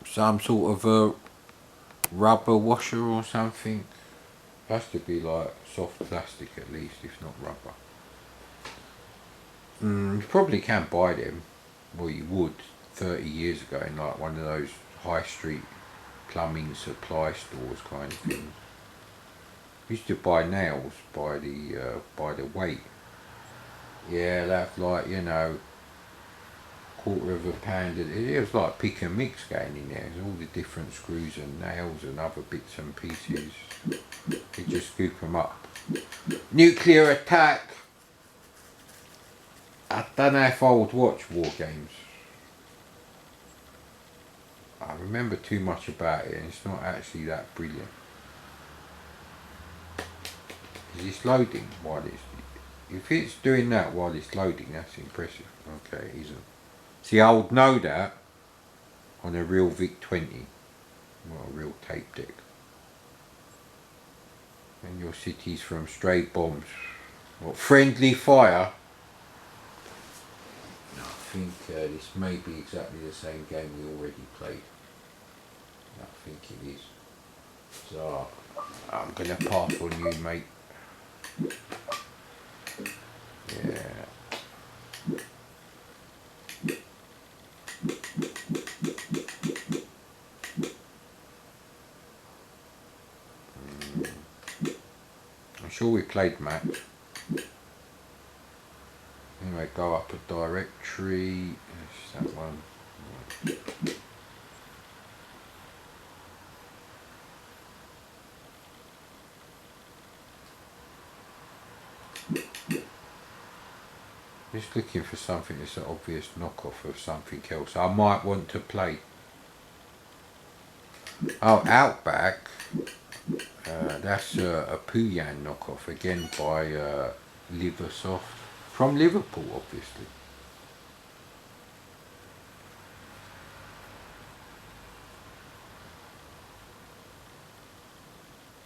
some sort of a rubber washer or something. Has to be like soft plastic at least, if not rubber. You probably can buy them, well you would 30 years ago in like one of those high street plumbing supply stores kind of things. Used to buy nails by the weight. Yeah, that's like, you know, quarter of a pound. It was like pick and mix going in there. There's all the different screws and nails and other bits and pieces. You just scoop them up. Nuclear attack. I don't know if I would watch war games. I remember too much about it and it's not actually that brilliant. Is this loading while it's... If it's doing that while it's loading, that's impressive. Okay, it isn't. See, I would know that on a real VIC20, well, a real tape deck. And your city's from stray bombs. What, friendly fire? No, I think this may be exactly the same game we already played. I think it is. So, I'm gonna pass on you, mate. Yeah. I'm sure we played Max. Anyway, go up a directory. It's that one. Just looking for something that's an obvious knockoff of something else I might want to play. Oh, Outback. That's a Puyan knockoff, again by Liversoft. From Liverpool, obviously.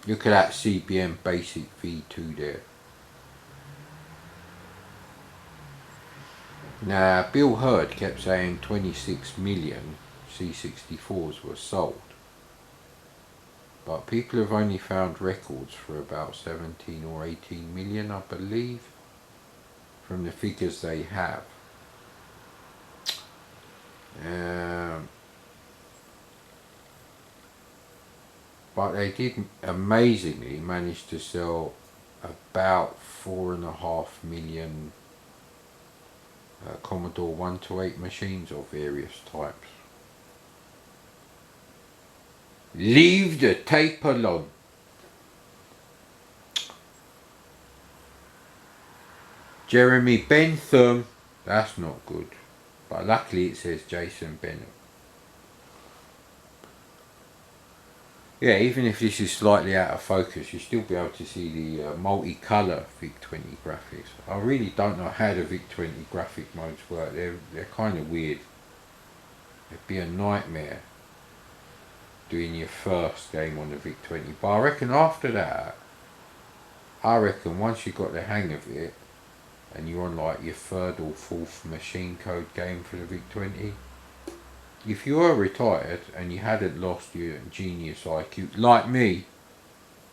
Look at that CBM basic V2 there. Now, Bill Hurd kept saying 26 million C64s were sold. But people have only found records for about 17 or 18 million, I believe, from the figures they have. But they did amazingly manage to sell about 4.5 million Commodore 128 machines of various types. Leave the tape alone. Jeremy Bentham, that's not good. But luckily it says Jason Benham. Yeah, even if this is slightly out of focus, you'll still be able to see the multicolour VIC20 graphics. I really don't know how the VIC20 graphic modes work. They're kind of weird. It'd be a nightmare doing your first game on the VIC20. But I reckon after that, once you got the hang of it, and you're on like your third or fourth machine code game for the VIC20, if you were retired and you hadn't lost your genius IQ, like me,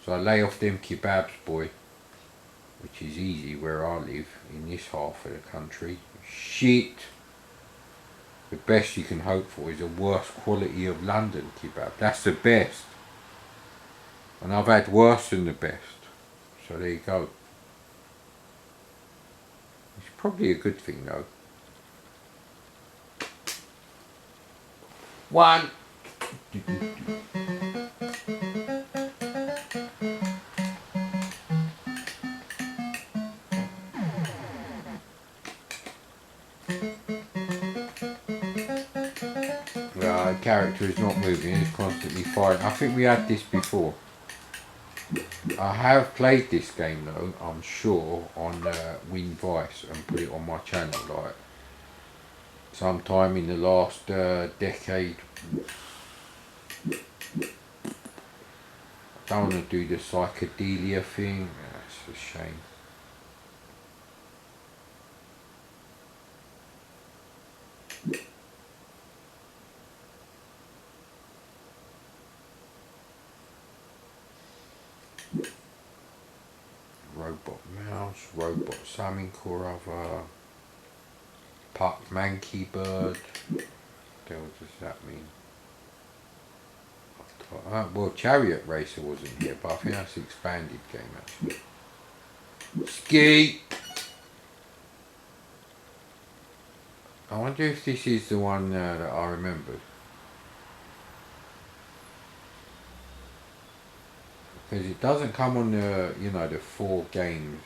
so I lay off them kebabs, boy, which is easy where I live, in this half of the country. Shit! The best you can hope for is a worse quality of London kebab. That's the best. And I've had worse than the best. So there you go. It's probably a good thing though. One. The character is not moving, he's constantly firing. I think we had this before. I have played this game though, I'm sure, on Win Vice and put it on my channel like sometime in the last decade. I don't want to do the psychedelia thing, that's a shame. robot something or other. Puck Monkey Bird. What the hell does that mean? Well, Chariot Racer wasn't here, but I think that's an expanded game actually. Ski! I wonder if this is the one that I remembered. Because it doesn't come on the, you know, the 4 games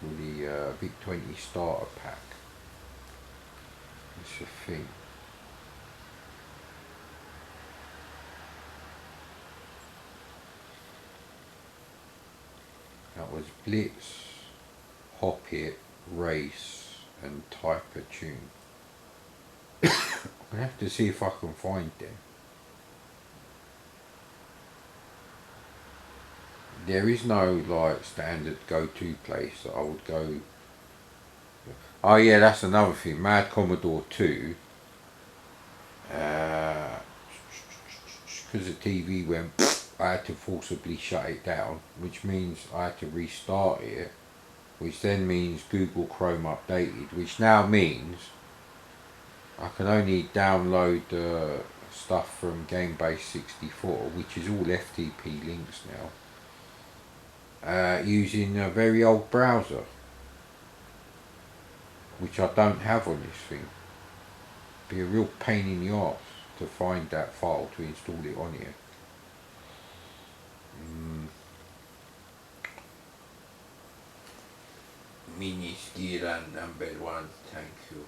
with the VIC20 starter pack. It's a thing. That was Blitz, Hop It, Race and Type of Tune. I have to see if I can find them. There is no like standard go-to place that I would go. Oh yeah, that's another thing. Mad Commodore 2. Because the TV went, I had to forcibly shut it down, which means I had to restart it, which then means Google Chrome updated, which now means I can only download stuff from GameBase64, which is all FTP links now, using a very old browser, which I don't have on this thing. Be a real pain in the arse to find that file to install it on here. Mini skill and number 1, thank you.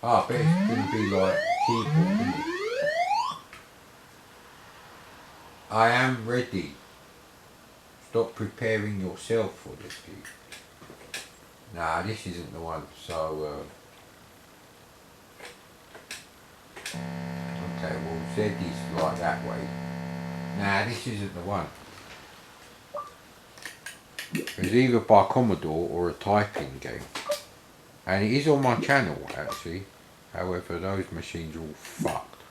I bet it's going to be like keyboard, isn't it? I am ready. Stop preparing yourself for this gig. Nah, this isn't the one, so okay, well Z is like that way. Nah, this isn't the one. It's either by Commodore or a typing game. And it is on my channel actually. However, those machines are all fucked.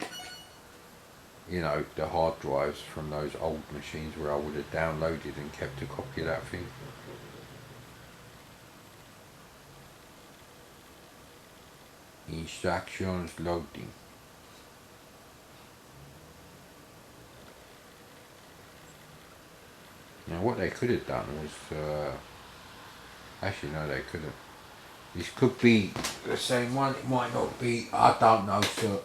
You know, the hard drives from those old machines where I would have downloaded and kept a copy of that thing. Instructions loading. Now what they could have done was, actually no they couldn't. This could be the same one, it might not be, I don't know sir.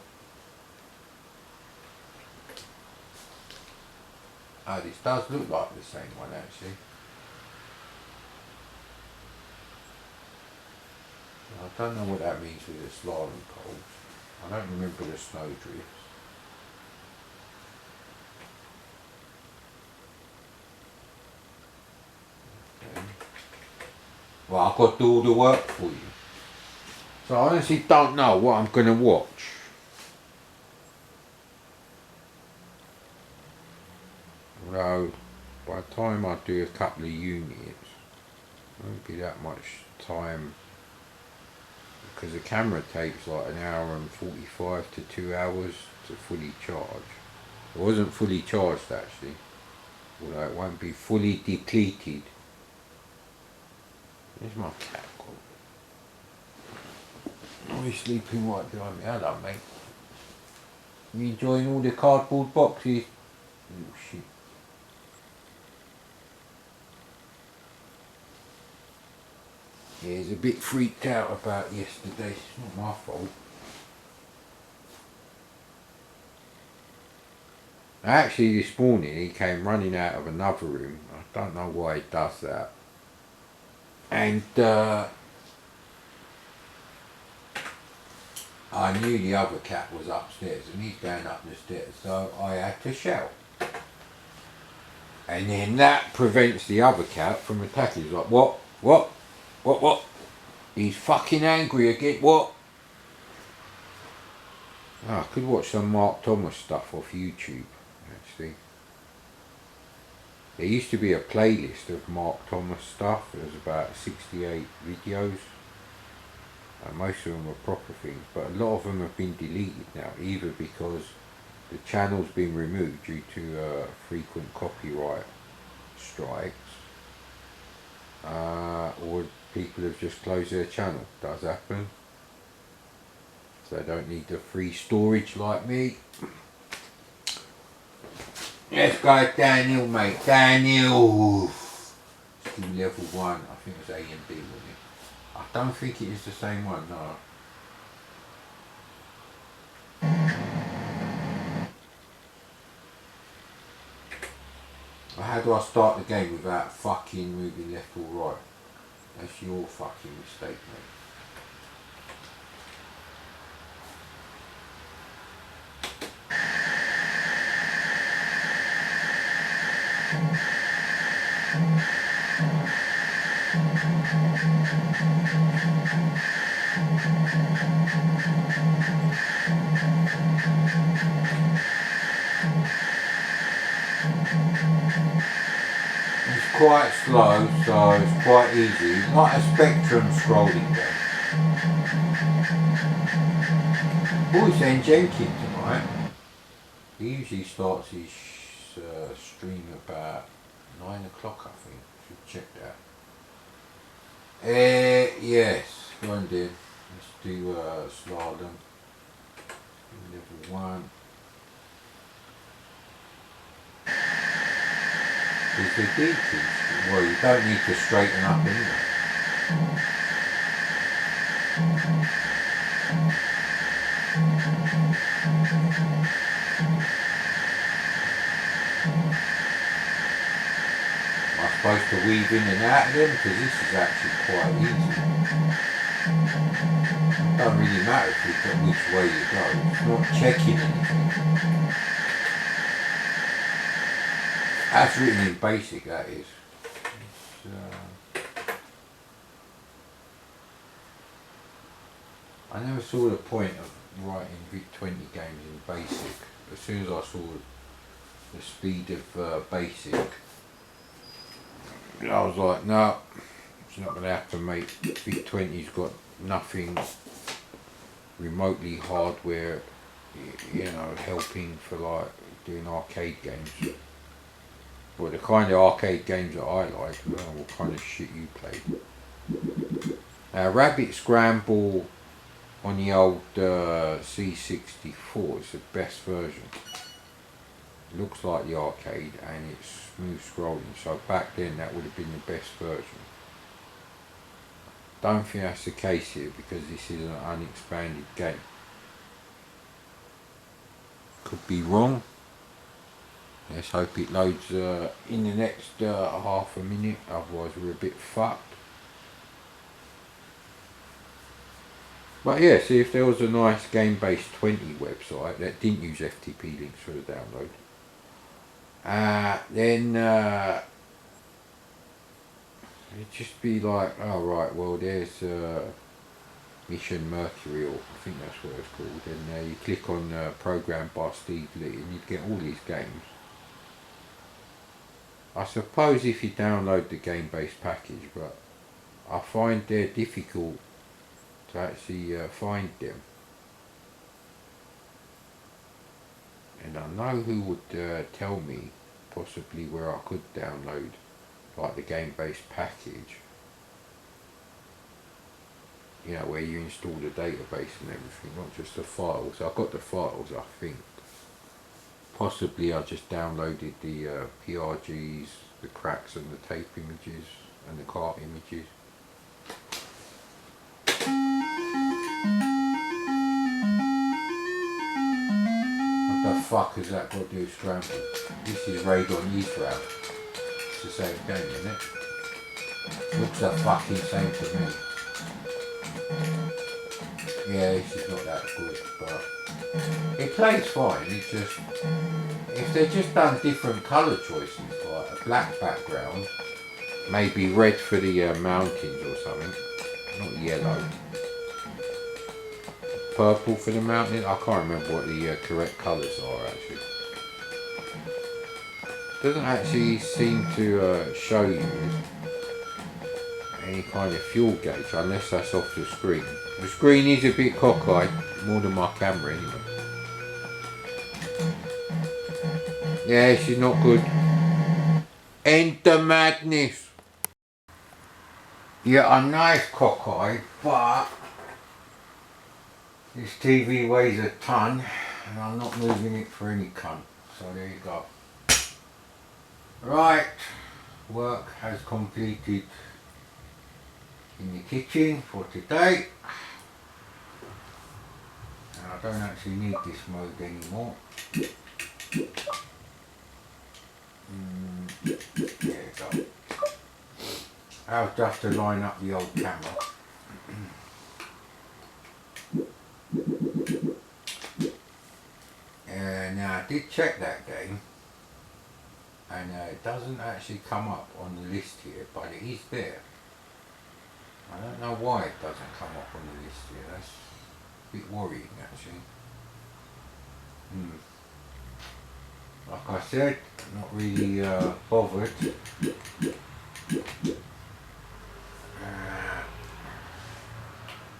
Oh, this does look like the same one actually. I don't know what that means with the slalom poles. I don't remember the snowdrifts. Okay. Well, I've got to do all the work for you. So I honestly don't know what I'm going to watch. Although, by the time I do a couple of units, it won't be that much time. Because the camera takes like an hour and 45 to 2 hours to fully charge. It wasn't fully charged actually, although it won't be fully depleted. There's my cat. Oh, he's sleeping right behind me. Hello mate. You enjoying all the cardboard boxes? Little shit. Yeah, he's a bit freaked out about yesterday. It's not my fault. Actually, this morning he came running out of another room. I don't know why he does that. And I knew the other cat was upstairs and he's going up the stairs, so I had to shout. And then that prevents the other cat from attacking. He's like, what? What? What? He's fucking angry again. What? Oh, I could watch some Mark Thomas stuff off YouTube, actually. There used to be a playlist of Mark Thomas stuff. There was about 68 videos. Most of them were proper things, but a lot of them have been deleted now, either because the channel's been removed due to frequent copyright strikes, or people have just closed their channel. Does happen. So they don't need the free storage like me. Let's go Daniel, mate. Daniel. Still level 1. I think it was A and B, wasn't it? I don't think it is the same one, no. How do I start the game without fucking moving left or right? That's your fucking mistake, mate. It's quite slow, so it's quite easy. It's not a Spectrum scrolling game. Boys saying Jenkins tonight. He usually starts his stream about 9 o'clock, I think. Should check that. Yes, go on then. Let's do slalom. Level 1. Is the deacons? Well, you don't need to straighten up anyway. Am I supposed to weave in and out of them? Because this is actually quite easy. It doesn't really matter if you've got which way you go. It's not checking anything. That's written in basic, that is. I never saw the point of writing VIC20 games in basic. As soon as I saw the speed of basic, I was like, no, it's not going to happen, mate. VIC20's got nothing remotely hardware, you know, helping for like doing arcade games. Well, the kind of arcade games that I like, well, what kind of shit you played. Rabbit Scramble on the old C64 is the best version. It looks like the arcade and it's smooth scrolling, so back then that would have been the best version. Don't think that's the case here because this is an unexpanded game. Could be wrong. Let's hope it loads in the next half a minute, otherwise we're a bit fucked. But yeah, see if there was a nice game-based 20 website that didn't use FTP links for the download. Then it'd just be like, oh right, well there's Mission Mercury, or I think that's what it's called, and you click on Programmed by Steve Lee and you'd get all these games. I suppose if you download the game-based package, but I find they're difficult to actually find them. And I know who would tell me possibly where I could download like the game-based package. You know, where you install the database and everything, not just the files. I've got the files, I think. Possibly I just downloaded the PRGs, the cracks and the tape images and the cart images. What the fuck has that got to do with Scramble? This is Raid on Israel. It's the same game, isn't it? Looks the fucking same to me. Yeah, this is not that good, but it plays fine. It's just, if they'd just done different colour choices, like a black background, maybe red for the mountains or something, not yellow, purple for the mountain. I can't remember what the correct colours are actually. Doesn't actually seem to show you any kind of fuel gauge unless that's off the screen. The screen is a bit cockeyed, more than my camera anyway. Yeah, she's not good. End the madness. Yeah, I know it's cockeyed, but this TV weighs a ton and I'm not moving it for any cunt. So there you go. Right, work has completed in the kitchen for today. And I don't actually need this mode anymore. There you go. I'll just to line up the old camera. Now I did check that game and it doesn't actually come up on the list here, but it is there. I don't know why it doesn't come up on the list here. That's a bit worrying actually. Like I said, not really bothered.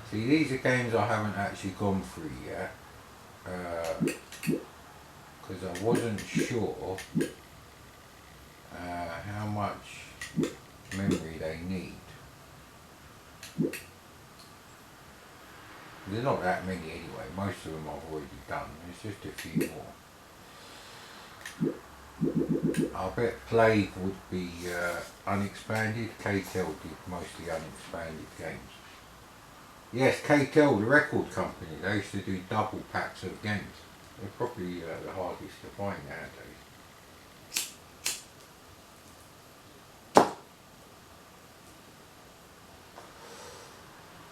See, these are games I haven't actually gone through yet. Because I wasn't sure how much memory they need. They're not that many anyway, most of them I've already done, there's just a few more. I bet Plague would be unexpanded. KTEL did mostly unexpanded games. Yes, KTEL, the record company, they used to do double packs of games. They're probably the hardest to find nowadays.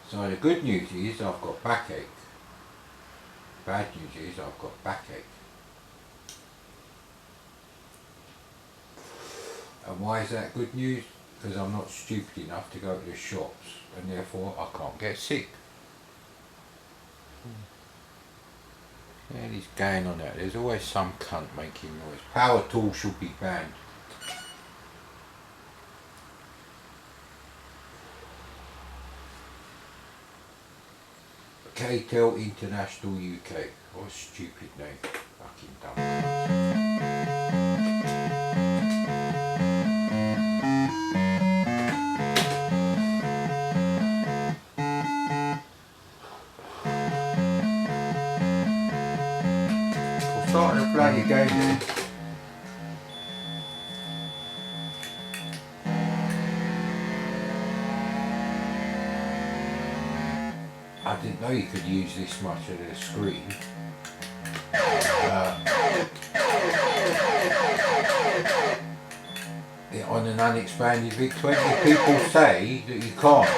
So the good news is I've got backache. Bad news is I've got backache. And why is that good news? Because I'm not stupid enough to go to the shops and therefore I can't get sick. Yeah, he's going on that. There's always some cunt making noise. Power tools should be banned. KTEL International UK. What a stupid name. Fucking dumb. We'll start the bloody game then. I didn't know you could use this much of the screen. On an unexpanded VIC20, people say that you can't.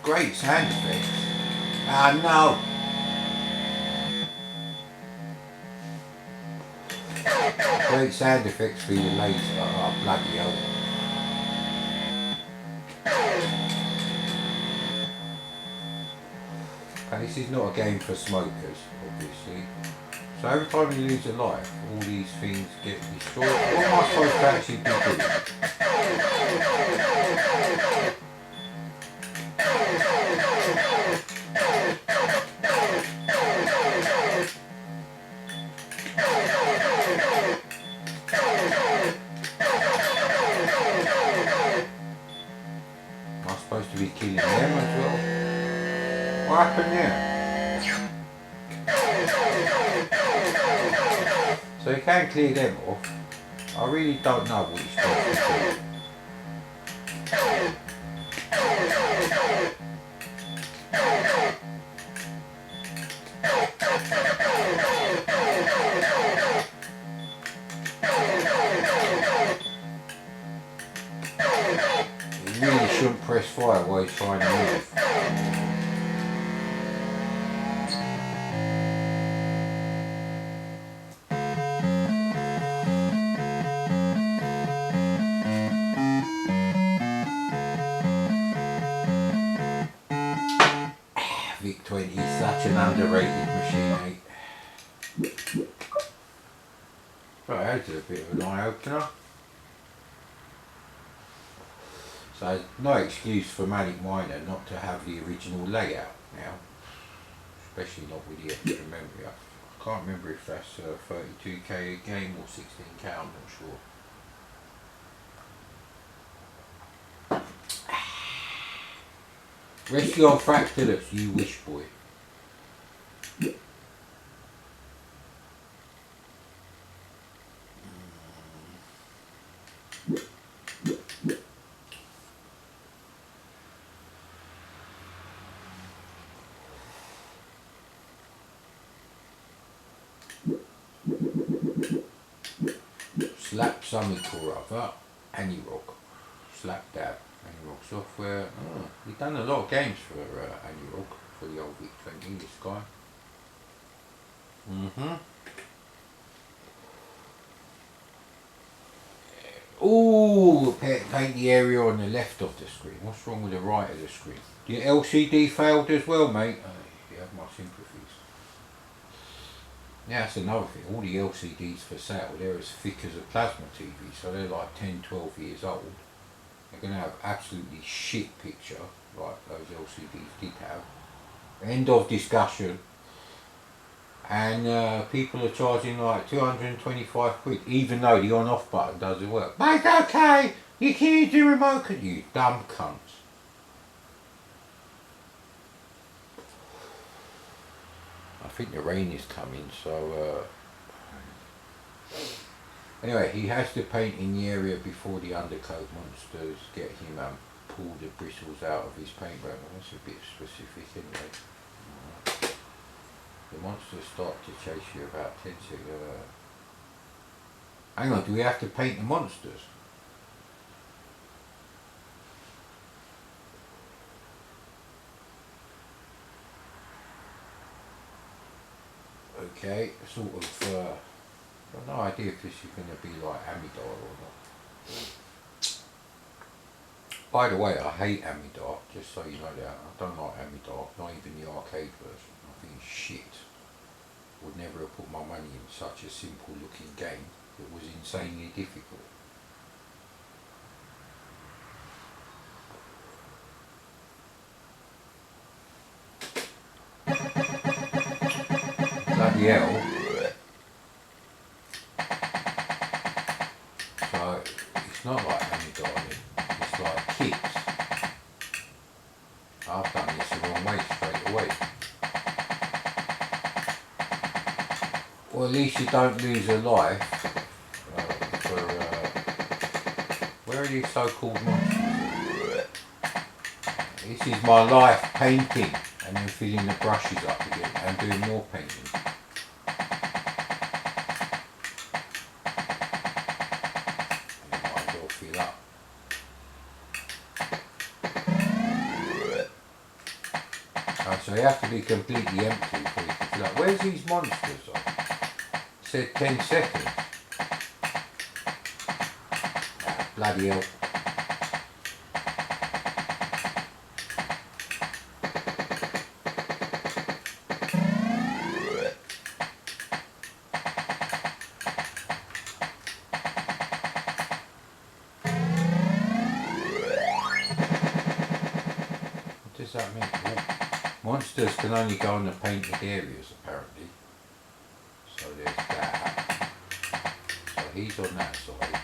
Great sound effects. Ah no! Great sound effects for your laser. Oh bloody hell. Okay, this is not a game for smokers, obviously. So every time you lose a life, all these things get destroyed. What am I supposed to actually be doing? Am I supposed to be killing them as well? What happened there? So you can clear them off. I really don't know what you're supposed to do. You really shouldn't press fire while he's trying to move. VIC20 is such an underrated machine, mate. Right, that's a bit of an eye opener. So no excuse for Manic Miner not to have the original layout now. Especially not with the extra memory. I Can't remember if that's 32k a game or 16k, I'm not sure. Rescue on Fractalus, you wish, boy. Slap something or other, Anyrock. Slap dab, Anyrock software. Oh, we've done a lot of games for Anyrock, for the old VIC20, this guy. Ooh, paint the area on the left of the screen. What's wrong with the right of the screen? Your LCD failed as well, mate. You have my sympathies. Yeah, that's another thing. All the LCDs for sale, they're as thick as a plasma TV, so they're like 10, 12 years old. They're going to have absolutely shit picture, like those LCDs did have. End of discussion. And people are charging like 225 quid, even though the on-off button doesn't work. Mate, okay, you can use the remote, can you dumb cunts. I think the rain is coming, so anyway, he has to paint in the area before the undercoat monsters get him and pull the bristles out of his paintbrush. That's a bit specific anyway. The monsters start to chase you about 10 seconds. Hang on, do we have to paint the monsters? Okay, sort of, I've got no idea if this is going to be like Amidar or not. By the way, I hate Amidar, just so you know that. I don't like Amidar, not even the arcade version. I think it's shit. Would never have put my money in such a simple looking game that was insanely difficult. Bloody hell. So it's not like Amidar, it's like kicks. I've done this the wrong way straight away. Well, at least you don't lose a life where are these so-called monsters? This is my life painting and then filling the brushes up again and doing more painting. And it might as well fill up. So you have to be completely empty before you can fill up. Where's these monsters on? It said 10 seconds. Bloody hell. What does that mean? Oh, monsters can only go on the painted areas apparently. So there's that. So he's on that side.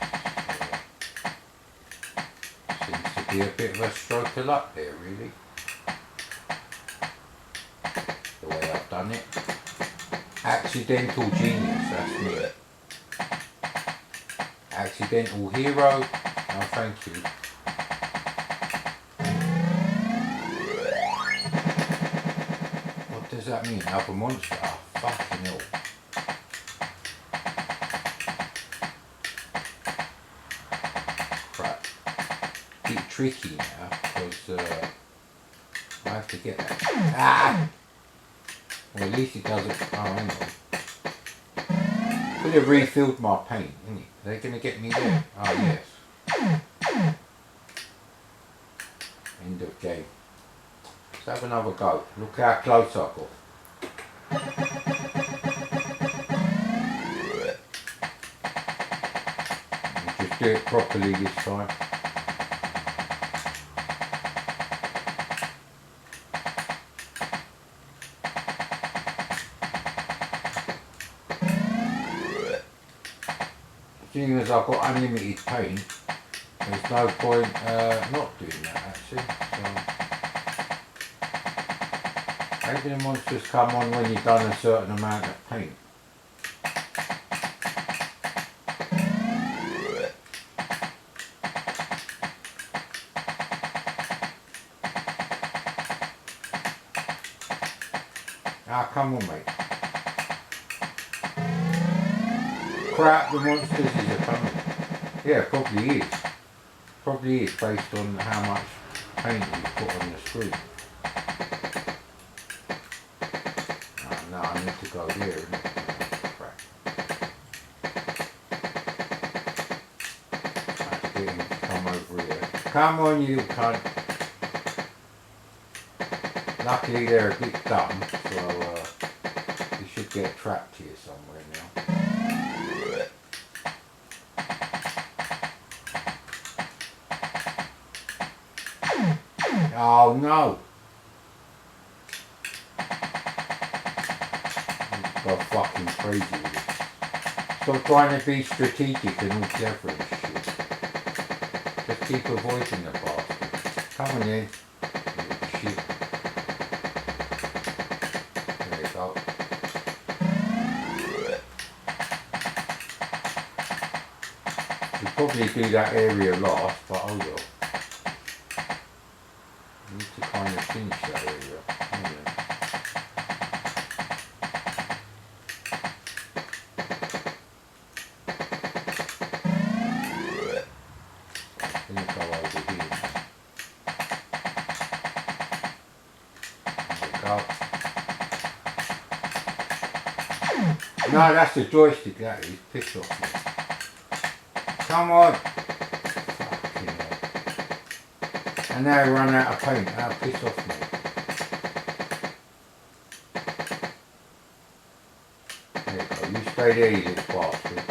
Seems to be a bit of a stroke of luck there, really. The way I've done it. Accidental genius, that's me. Accidental hero, no thank you. What does that mean? Another monster? Oh, fucking hell. Crap. Bit tricky now, because I have to get that. Ah! Well, at least it doesn't. Oh, hang on. Could have refilled my paint, isn't it? Are they going to get me there? Oh, yes. End of game. Let's have another go. Look how close I got. We'll just do it properly this time. seeing as I've got unlimited paint, there's no point not doing that actually. So maybe the monsters come on when you've done a certain amount of paint. Ah, come on, mate. Crap, the monsters is a coming. Yeah, probably is. Probably is based on how much paint you put on the screen. Oh, no, I need to go there, isn't it? Crap. I have to get him to come over here. Come on, you little cunt. Luckily they're a bit dumb, so you should get trapped here somewhere now. Oh no! Go fucking crazy with this. Stop trying to be strategic and all clever and shit. Just keep avoiding the bastard. Come on in. Shit. There you go. We'll probably do that area last, but oh well. I need to kind of finish that area. I'm going to go over here. There we go. No, that's the joystick, that is. Piss off me. Come on! Fucking hell. And now I run out of paint. Now piss off me. There you go. You stay there, you little bastard.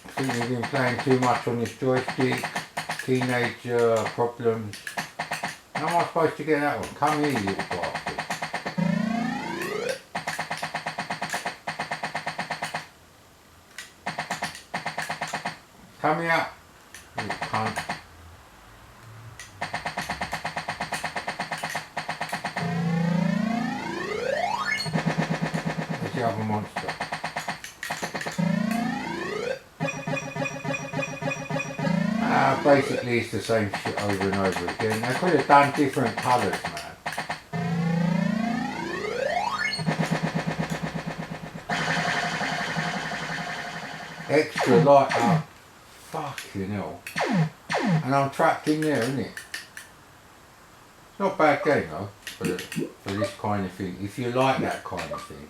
I think you've been playing too much on this joystick. Teenage problems. How am I supposed to get that one? Come here, you little bastard. Come here, you cunt. Where's the other monster? Basically it's the same shit over and over again. They could have done different colours, man. Extra light up. Fucking hell. And I'm trapped in there, isn't it? It's not a bad game though, for this kind of thing. If you like that kind of thing.